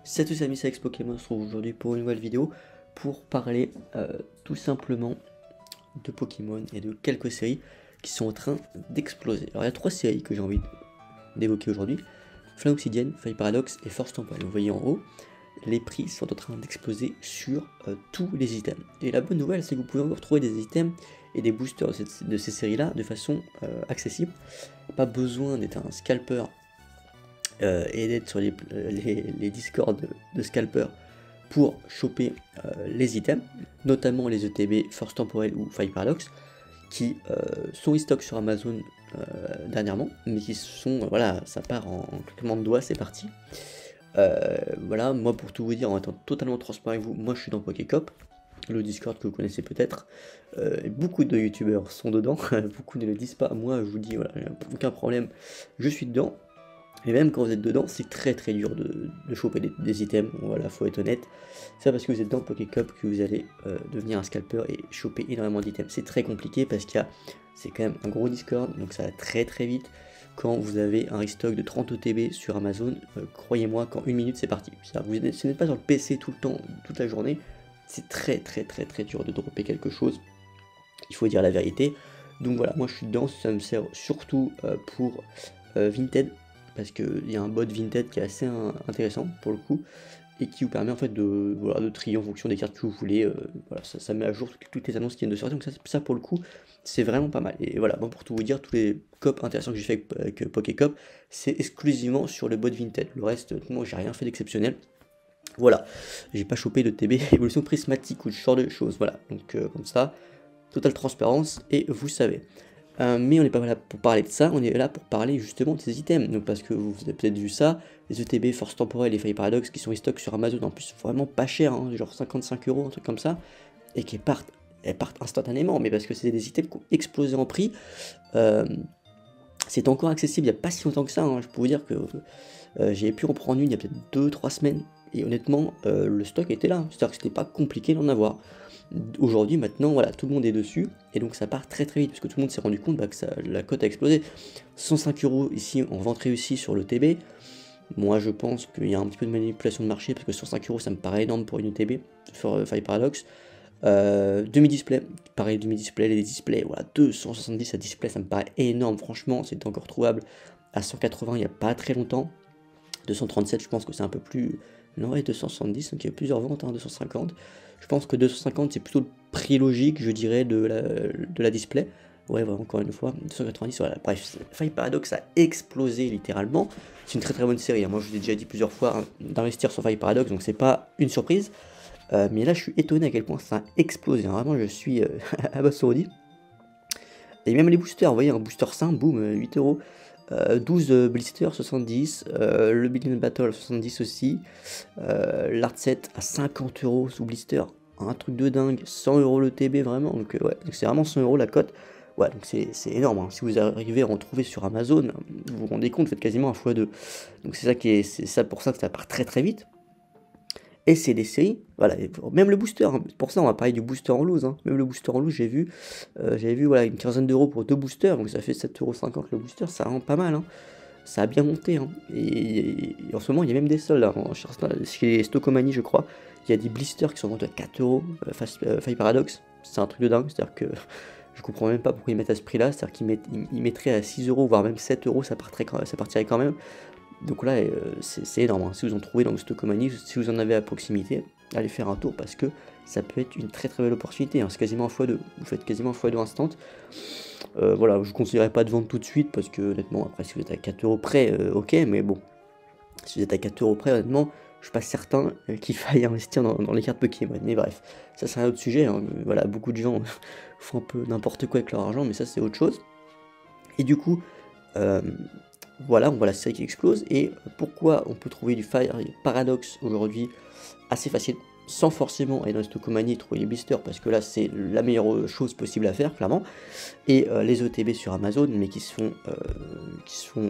Salut à tous amis, c'est Alex Pokémon, on se retrouve aujourd'hui pour une nouvelle vidéo pour parler tout simplement de Pokémon et de quelques séries qui sont en train d'exploser. Alors il y a trois séries que j'ai envie d'évoquer aujourd'hui: Flamme Obsidienne, Faille Paradox et Force Temporelle. Vous voyez en haut, les prix sont en train d'exploser sur tous les items. Et la bonne nouvelle, c'est que vous pouvez encore trouver des items et des boosters de ces séries-là de façon accessible. Pas besoin d'être un scalper et d'être sur les discords de scalpers pour choper les items, notamment les ETB Force Temporelle ou Faille Paradox, qui sont restock sur Amazon dernièrement, mais qui sont, voilà, ça part en claquement de doigts, c'est parti. Voilà, moi pour tout vous dire, en étant totalement transparent avec vous, moi je suis dans Pokécop, le Discord que vous connaissez peut-être. Beaucoup de youtubeurs sont dedans, beaucoup ne le disent pas, moi je vous dis, voilà, aucun problème, je suis dedans. Mais même quand vous êtes dedans, c'est très dur de choper des items, voilà, faut être honnête. C'est pas parce que vous êtes dans Pokécup que vous allez devenir un scalper et choper énormément d'items. C'est très compliqué parce c'est quand même un gros Discord, donc ça va très vite. Quand vous avez un restock de 30 OTB sur Amazon, croyez-moi qu'en une minute c'est parti. Ce n'êtes pas sur le PC tout le temps, toute la journée, c'est très dur de dropper quelque chose. Il faut dire la vérité. Donc voilà, moi je suis dedans, ça me sert surtout pour Vinted, parce qu'il y a un bot Vinted qui est assez intéressant pour le coup, et qui vous permet en fait de trier en fonction des cartes que vous voulez. Voilà, ça met à jour toutes les annonces qui viennent de sortir, donc ça pour le coup, c'est vraiment pas mal. Et voilà, bon, pour tout vous dire, tous les cops intéressants que j'ai fait avec Pokécop, c'est exclusivement sur le bot Vinted. Le reste, moi j'ai rien fait d'exceptionnel. Voilà, j'ai pas chopé de TB évolution prismatique ou ce genre de choses. Voilà, donc comme ça, totale transparence, et vous savez. Mais on n'est pas là pour parler de ça, on est là pour parler justement de ces items. Donc parce que vous avez peut-être vu ça, les ETB Force Temporelle et Faille Paradox qui sont restock sur Amazon, en plus vraiment pas cher, hein, genre 55 €, un truc comme ça, et qui elles partent instantanément, mais parce que c'est des items qui ont explosé en prix. C'est encore accessible il n'y a pas si longtemps que ça, hein. Je peux vous dire que j'ai pu en prendre une il y a peut-être 2-3 semaines, et honnêtement le stock était là, c'est-à-dire que c'était pas compliqué d'en avoir. Aujourd'hui, maintenant, voilà, tout le monde est dessus, et donc ça part très vite, parce que tout le monde s'est rendu compte que la cote a explosé. 105 € ici en vente réussie sur le TB. Moi je pense qu'il y a un petit peu de manipulation de marché, parce que 105 € ça me paraît énorme pour une ETB, sur Faille Paradox. Demi-display, pareil, demi-display, les displays, voilà, 270 à display, ça me paraît énorme, franchement, c'est encore trouvable à 180 il n'y a pas très longtemps. 237, je pense que c'est un peu plus... Non, ouais, 270, donc il y a plusieurs ventes, hein, 250. Je pense que 250, c'est plutôt le prix logique, je dirais, de la display. Ouais, voilà, encore une fois, 290, voilà. Bref, Faille Paradox a explosé littéralement. C'est une très bonne série, hein. Moi je vous ai déjà dit plusieurs fois, hein, d'investir sur Faille Paradox, donc c'est pas une surprise. Mais là, je suis étonné à quel point ça a explosé, hein. Vraiment, je suis abasourdi. Et même les boosters, vous voyez, un booster simple, boum, 8 €. 12 blisters 70, le Billion Battle 70 aussi, l'art set à 50 € sous blister, un truc de dingue, 100 € le TB vraiment, donc ouais, c'est vraiment 100 € la cote. Ouais, donc c'est énorme, hein. Si vous arrivez à en trouver sur Amazon, vous vous rendez compte, vous faites quasiment un x2. Donc c'est ça pour ça que ça part très vite. Et c'est des séries, voilà, même le booster, hein. Pour ça on va parler du booster en loose, hein. Même le booster en loose, j'avais vu voilà, une quinzaine d'euros pour 2 boosters, donc ça fait 7,50 € le booster, ça rend pas mal, hein. Ça a bien monté, hein. Et en ce moment il y a même des soldes, hein, chez Stockomanie je crois, il y a des blisters qui sont vendus à 4 €, Faille Paradox, c'est un truc de dingue, c'est-à-dire que je comprends même pas pourquoi ils mettent à ce prix là, c'est-à-dire qu'ils mettraient à 6 € voire même 7 €, ça partirait quand même. Donc là, c'est énorme, hein. Si vous en trouvez dans le Stockomanie, si vous en avez à proximité, allez faire un tour, parce que ça peut être une très belle opportunité, hein. C'est quasiment un x2, vous faites quasiment un x2 instant. Voilà, je ne conseillerais pas de vendre tout de suite, parce que honnêtement, après si vous êtes à 4 € près, ok, mais bon, si vous êtes à 4 € près, honnêtement, je suis pas certain qu'il faille investir dans les cartes Pokémon. Mais bref, ça c'est un autre sujet, hein. Voilà, beaucoup de gens font un peu n'importe quoi avec leur argent, mais ça c'est autre chose. Et du coup, voilà, on voit la série qui explose. Et pourquoi on peut trouver du Fire Paradox aujourd'hui assez facile, sans forcément aller dans le Stockomanie et trouver les blisters, parce que là c'est la meilleure chose possible à faire, clairement. Et les ETB sur Amazon, mais qui se font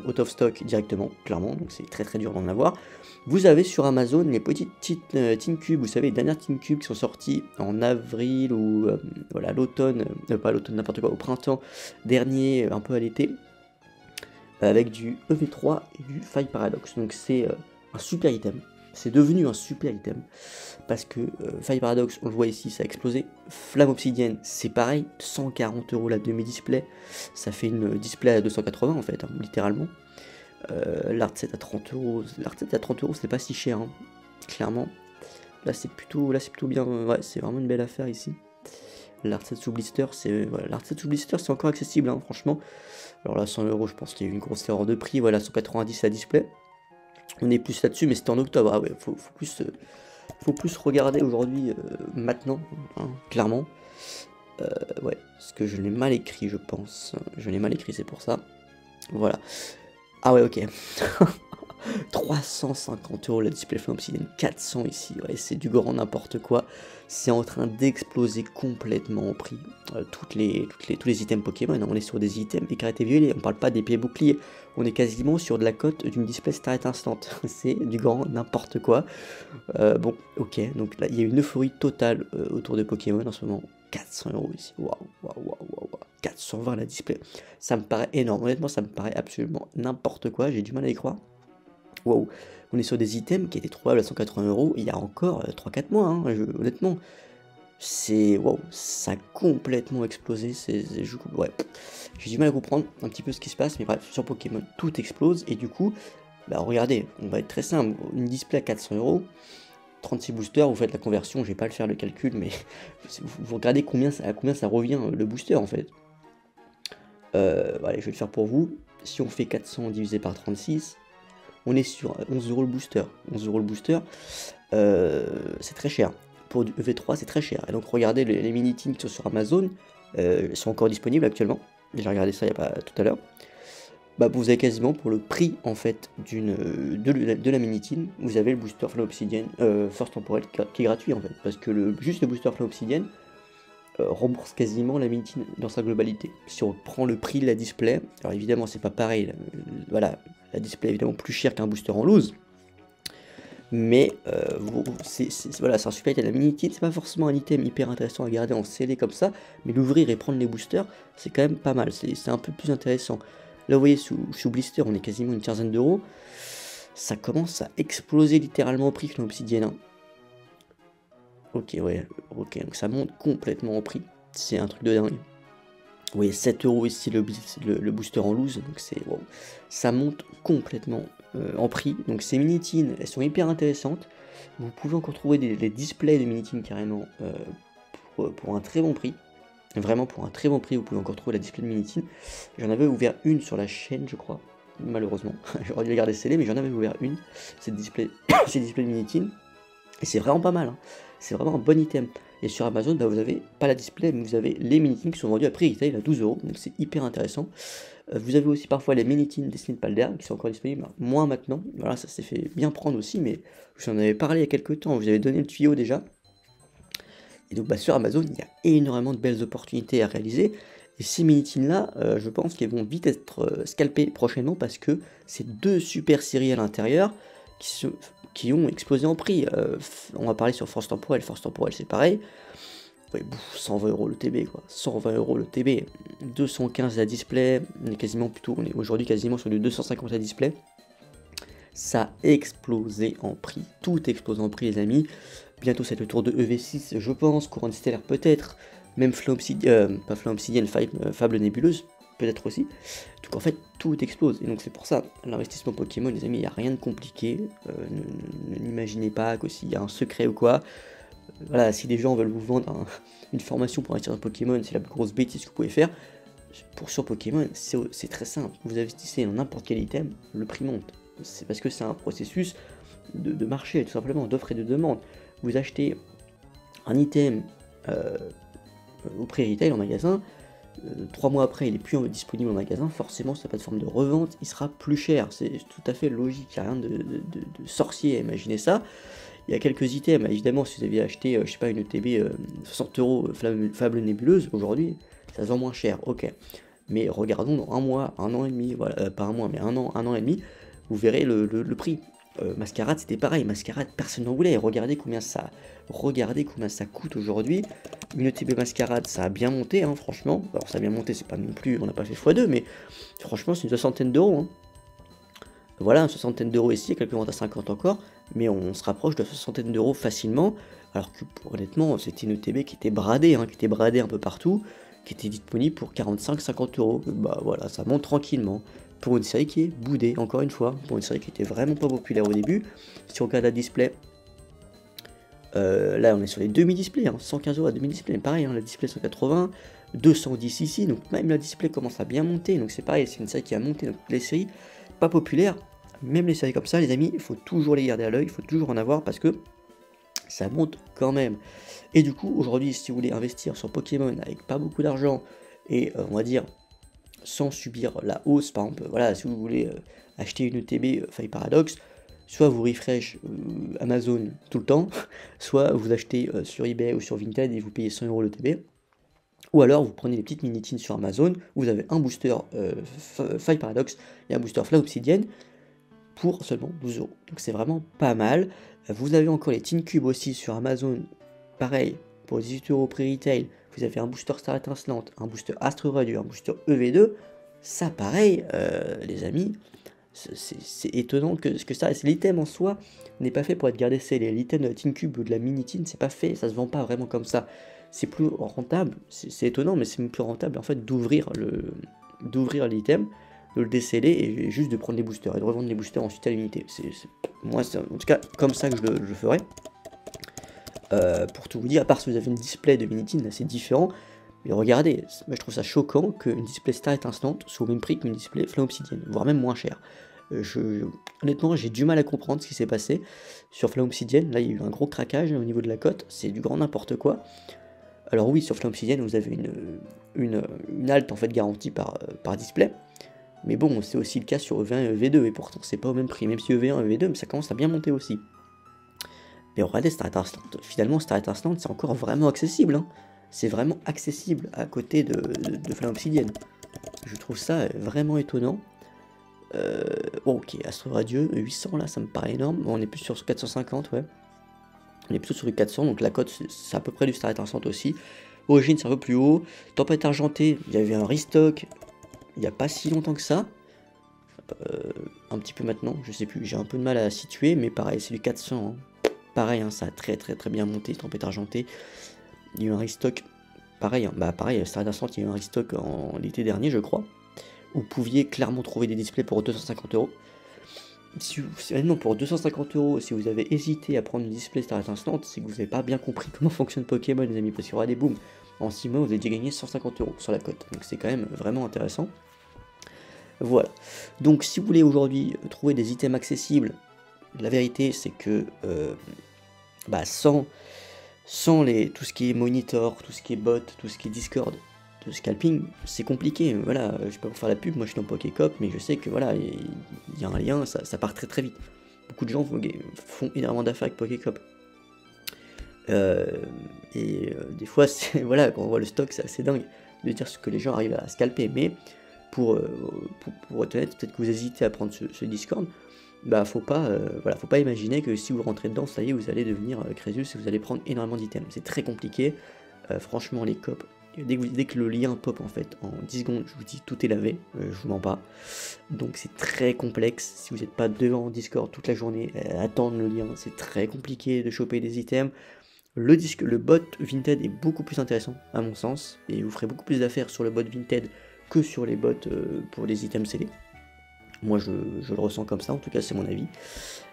out of stock directement, clairement, donc c'est très dur d'en avoir. Vous avez sur Amazon les petites Tin Cubes, vous savez, les dernières Tin Cubes qui sont sorties en avril ou voilà, l'automne, pas l'automne, n'importe quoi, au printemps dernier, un peu à l'été, avec du EV3 et du Faille Paradox. Donc c'est un super item. C'est devenu un super item. Parce que Fire Paradox, on le voit ici, ça a explosé. Flamme Obsidienne, c'est pareil, 140 € la demi-display. Ça fait une display à 280 en fait, hein, littéralement. L'art set à 30 €. L'art set à 30 €, c'est pas si cher, hein, clairement. Là c'est plutôt bien, ouais, c'est vraiment une belle affaire ici. L'art set sous blister, c'est voilà, l'art set sous blister, c'est encore accessible, hein, franchement. Alors là, 100 €, je pense qu'il y a eu une grosse erreur de prix. Voilà, 190 la display. On est plus là-dessus, mais c'était en octobre. Ah ouais, faut plus regarder aujourd'hui, maintenant, hein, clairement. Ouais, parce que je l'ai mal écrit, je pense. Je l'ai mal écrit, c'est pour ça. Voilà. Ah ouais, ok. 350 € la display Flamme Obsidienne, 400 ici, ouais, c'est du grand n'importe quoi. C'est en train d'exploser complètement en prix. Tous les items Pokémon, hein, on est sur des items écartés violets, on parle pas d'épée bouclier, on est quasiment sur de la cote d'une display Start Instant. C'est du grand n'importe quoi. Bon, ok, donc là il y a une euphorie totale autour de Pokémon en ce moment. 400 € ici, waouh, waouh, waouh, waouh, 420 la display, ça me paraît énorme, honnêtement ça me paraît absolument n'importe quoi, j'ai du mal à y croire. Waouh, on est sur des items qui étaient trouvables à 180 € il y a encore 3-4 mois, hein, honnêtement. C'est waouh, ça a complètement explosé. Ouais, j'ai du mal à comprendre un petit peu ce qui se passe, mais bref, sur Pokémon, tout explose et du coup, bah regardez, on va être très simple, une display à 400 €, 36 boosters, vous faites la conversion, je vais pas le faire le calcul, mais vous regardez à combien ça revient le booster en fait. Allez, je vais le faire pour vous. Si on fait 400 divisé par 36, on est sur 11 € le booster. 11 € le booster, c'est très cher. Pour du EV3, c'est très cher. Et donc, regardez les mini-teams qui sont sur Amazon, sont encore disponibles actuellement. J'ai regardé ça il y a pas tout à l'heure. Bah, vous avez quasiment pour le prix en fait de la mini-team, vous avez le booster Flamme Obsidienne, Force Temporelle qui est gratuit en fait. Parce que juste le booster Flamme Obsidienne rembourse quasiment la mini-team dans sa globalité. Si on prend le prix de la display, alors évidemment c'est pas pareil, voilà, la display est évidemment plus chère qu'un booster en loose, mais voilà, c'est un super item. La mini-team, c'est pas forcément un item hyper intéressant à garder en scellé comme ça, mais l'ouvrir et prendre les boosters, c'est quand même pas mal, c'est un peu plus intéressant. Là vous voyez, sous blister, on est quasiment une quinzaine d'euros, ça commence à exploser littéralement au prix Flamme Obsidienne, hein. Ok, ouais, ok, donc ça monte complètement en prix, c'est un truc de dingue. Vous voyez, 7 € ici le booster en loose, donc c'est wow. Ça monte complètement en prix. Donc ces mini-teens, elles sont hyper intéressantes. Vous pouvez encore trouver des displays de mini-teens carrément pour un très bon prix. Vraiment pour un très bon prix, vous pouvez encore trouver la display de mini-teen. J'en avais ouvert une sur la chaîne, je crois, malheureusement. J'aurais dû les garder scellés, mais j'en avais ouvert une, ces displays de mini-teen. Et c'est vraiment pas mal, hein. C'est vraiment un bon item. Et sur Amazon, bah, vous avez pas la display, mais vous avez les mini-teens qui sont vendus à prix retail à 12 €, donc c'est hyper intéressant. Vous avez aussi parfois les mini-teens Destiny de Palder qui sont encore disponibles, moins maintenant. Voilà, ça s'est fait bien prendre aussi, mais je vous en avais parlé il y a quelques temps, vous avez donné le tuyau déjà. Et donc bah, sur Amazon, il y a énormément de belles opportunités à réaliser. Et ces mini-teens là, je pense qu'ils vont vite être scalpés prochainement parce que c'est deux super séries à l'intérieur qui ont explosé en prix. On va parler sur Force Temporelle c'est pareil. Ouais, 120 € le TB quoi, 120 € le TB, 215 la display, on est aujourd'hui quasiment sur du 250 la display. Ça a explosé en prix, tout explose en prix les amis. Bientôt c'est le tour de EV6 je pense, Couronne Stellaire peut-être, même Flamme Obsidienne, pas Flamme Obsidienne, Fable Nébuleuse peut-être aussi. Donc en fait tout explose et donc c'est pour ça l'investissement Pokémon les amis, il n'y a rien de compliqué, n'imaginez pas que s'il y a un secret ou quoi. Voilà, si des gens veulent vous vendre une formation pour investir dans Pokémon, c'est la plus grosse bêtise que vous pouvez faire. Sur Pokémon, c'est très simple. Vous investissez dans n'importe quel item, le prix monte. C'est parce que c'est un processus de marché, tout simplement, d'offre et de demande. Vous achetez un item au prix retail en magasin, 3 mois après il est plus disponible en magasin, forcément sur la plateforme de revente il sera plus cher. C'est tout à fait logique, il n'y a rien de sorcier à imaginer ça. Il y a quelques items, évidemment, si vous aviez acheté, je sais pas, une TB 60 € Fable Nébuleuse, aujourd'hui, ça se vend moins cher, ok. Mais regardons dans un mois, un an et demi, voilà, pas un mois, mais un an et demi, vous verrez le prix. Mascarade, c'était pareil, Mascarade, personne n'en voulait, regardez combien ça coûte aujourd'hui. Une TB Mascarade, ça a bien monté, hein, franchement. Alors ça a bien monté, c'est pas non plus, on n'a pas fait x2, mais franchement, c'est une soixantaine d'euros, hein. Voilà, une soixantaine d'euros ici, quelques ventes à 50 encore. mais on se rapproche de la soixantaine d'euros facilement, alors que honnêtement, c'était une ETB qui était bradée, hein, qui était bradée un peu partout, qui était disponible pour 45-50 euros. Bah voilà, ça monte tranquillement. Pour une série qui est boudée, encore une fois, pour une série qui était vraiment pas populaire au début. Si on regarde la display, là on est sur les demi-displays, hein, 115 euros à demi-display, pareil, hein, la display 180, 210 ici, donc même la display commence à bien monter, donc c'est pareil, c'est une série qui a monté, donc les séries pas populaires, même les séries comme ça, les amis, il faut toujours les garder à l'œil, il faut toujours en avoir parce que ça monte quand même. Et du coup, aujourd'hui, si vous voulez investir sur Pokémon avec pas beaucoup d'argent et on va dire sans subir la hausse, par exemple, voilà, si vous voulez acheter une ETB Faille Paradox, soit vous refresh Amazon tout le temps, soit vous achetez sur eBay ou sur Vinted et vous payez 100 euros l'ETB, ou alors vous prenez les petites minitines sur Amazon, vous avez un booster Faille Paradox et un booster Fla Obsidienne pour seulement 12 euros. Donc c'est vraiment pas mal. Vous avez encore les Tin Cubes aussi sur Amazon, pareil, pour 18 euros prix retail. Vous avez un booster Star Étincelante, un booster Astre Radio, un booster EV2. Ça, pareil, les amis, c'est étonnant que ça reste. L'item en soi n'est pas fait pour être gardé scellé. L'item de la Tin Cube ou de la Minitine, c'est pas fait, ça se vend pas vraiment comme ça. C'est plus rentable, c'est étonnant, mais c'est plus rentable en fait d'ouvrir l'item, de le déceler et juste de prendre les boosters et de revendre les boosters ensuite à l'unité. Moi, c'est en tout cas comme ça que je le ferai. Pour tout vous dire, à part si vous avez une display de Minitine, là c'est différent. Mais regardez, moi je trouve ça choquant qu'une display Star Étincelante soit au même prix qu'une display Flamme Obsidienne, voire même moins cher. Honnêtement, j'ai du mal à comprendre ce qui s'est passé sur Flamme Obsidienne. Là, il y a eu un gros craquage au niveau de la cote, c'est du grand n'importe quoi. Alors oui, sur Flamme Obsidienne, vous avez une halte en fait garantie par display. Mais bon, c'est aussi le cas sur EV1 et EV2, et pourtant c'est pas au même prix, même si EV1 et EV2, mais ça commence à bien monter aussi. Mais regardez, Star Étincelante, finalement Star Étincelante, c'est encore vraiment accessible, hein. C'est vraiment accessible à côté de Flamme Obsidienne. Je trouve ça vraiment étonnant. Ok, Astre Radieux, 800 là, ça me paraît énorme. Bon, on est plus sur 450, ouais. On est plutôt sur du 400, donc la cote, c'est à peu près du Star Étincelante aussi. Origine, c'est un peu plus haut. Tempête Argentée, il y avait un restock il n'y a pas si longtemps que ça. Un petit peu maintenant, je sais plus, j'ai un peu de mal à situer, mais pareil, c'est du 400. Hein. Pareil, hein, ça a très bien monté, Tempête Argentée. Il y a eu un restock, pareil, hein, bah pareil, Star Étincelante, il y a eu un restock en l'été dernier, je crois. Vous pouviez clairement trouver des displays pour 250 euros. Non, pour 250 euros, si vous avez hésité à prendre une display Star Étincelante, c'est que vous n'avez pas bien compris comment fonctionne Pokémon, les amis, parce qu'il y aura des booms. En 6 mois, vous avez déjà gagné 150 euros sur la cote, donc c'est quand même vraiment intéressant. Voilà. Donc, si vous voulez aujourd'hui trouver des items accessibles, la vérité, c'est que sans tout ce qui est monitor, tout ce qui est bot, tout ce qui est Discord, de scalping, c'est compliqué. Voilà, je vais pas vous faire la pub, moi je suis dans Pokécop, mais je sais que voilà, il y a un lien, ça part très vite. Beaucoup de gens font énormément d'affaires avec Pokécop. Des fois, voilà, quand on voit le stock, c'est assez dingue de dire ce que les gens arrivent à scalper. Mais pour être honnête, peut-être que vous hésitez à prendre ce Discord. Bah faut pas imaginer que si vous rentrez dedans, ça y est, vous allez devenir Crésus et vous allez prendre énormément d'items. C'est très compliqué. Franchement, les cops, dès que le lien pop en fait en 10 secondes, je vous dis tout est lavé, je vous mens pas. Donc c'est très complexe. Si vous n'êtes pas devant Discord toute la journée, attendre le lien, c'est très compliqué de choper des items. Le bot Vinted est beaucoup plus intéressant à mon sens, et vous ferez beaucoup plus d'affaires sur le bot Vinted que sur les bots pour les items scellés. Moi je le ressens comme ça, en tout cas c'est mon avis.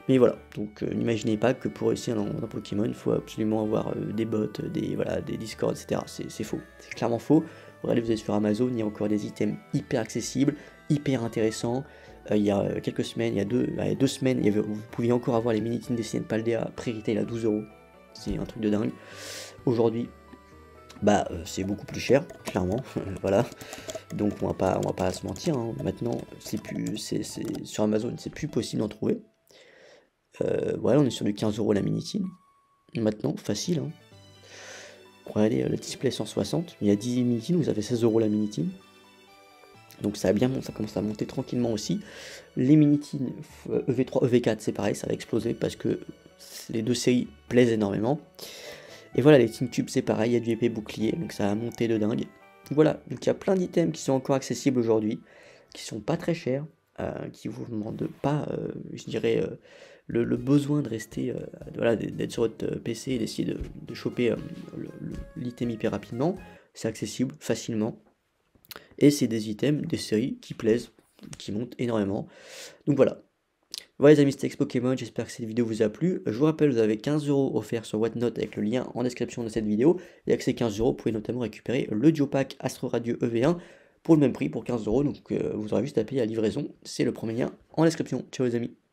Mais voilà, donc n'imaginez pas que pour réussir dans Pokémon, il faut absolument avoir des bots, des Discord, etc. C'est faux, c'est clairement faux. Regardez, vous êtes sur Amazon, il y a encore des items hyper accessibles, hyper intéressants. Il y a quelques semaines, il y a 2 semaines, vous pouviez encore avoir les Minitines Destined Paldea pré-retail à 12 euros. C'est un truc de dingue. Aujourd'hui, c'est beaucoup plus cher, clairement, voilà. Donc on va pas se mentir, hein. Maintenant, sur Amazon, c'est plus possible d'en trouver. Voilà, on est sur du 15 euros la Minitine. Maintenant, facile, hein. Regardez, le display 160, il y a 10 Minitines, vous avez 16 euros la Minitine. Donc ça commence à monter tranquillement aussi. Les Minitines EV3, EV4, c'est pareil, ça va exploser parce que les deux séries plaisent énormément. Et voilà, les Tin Cubes, c'est pareil, il y a du épée bouclier, donc ça a monté de dingue. Voilà, donc il y a plein d'items qui sont encore accessibles aujourd'hui, qui sont pas très chers, qui vous demandent pas, je dirais, le besoin de rester, voilà, d'être sur votre PC et d'essayer de choper l'item hyper rapidement, c'est accessible facilement. Et c'est des items, des séries qui plaisent, qui montent énormément. Donc voilà. Voilà les amis, c'était Ex Pokémon, j'espère que cette vidéo vous a plu. Je vous rappelle, vous avez 15€ offerts sur Whatnot avec le lien en description de cette vidéo. Et avec ces 15€, vous pouvez notamment récupérer le Duo Pack Astro Radio EV1 pour le même prix, pour 15€. Donc vous aurez juste à payer la livraison. C'est le premier lien en description. Ciao les amis.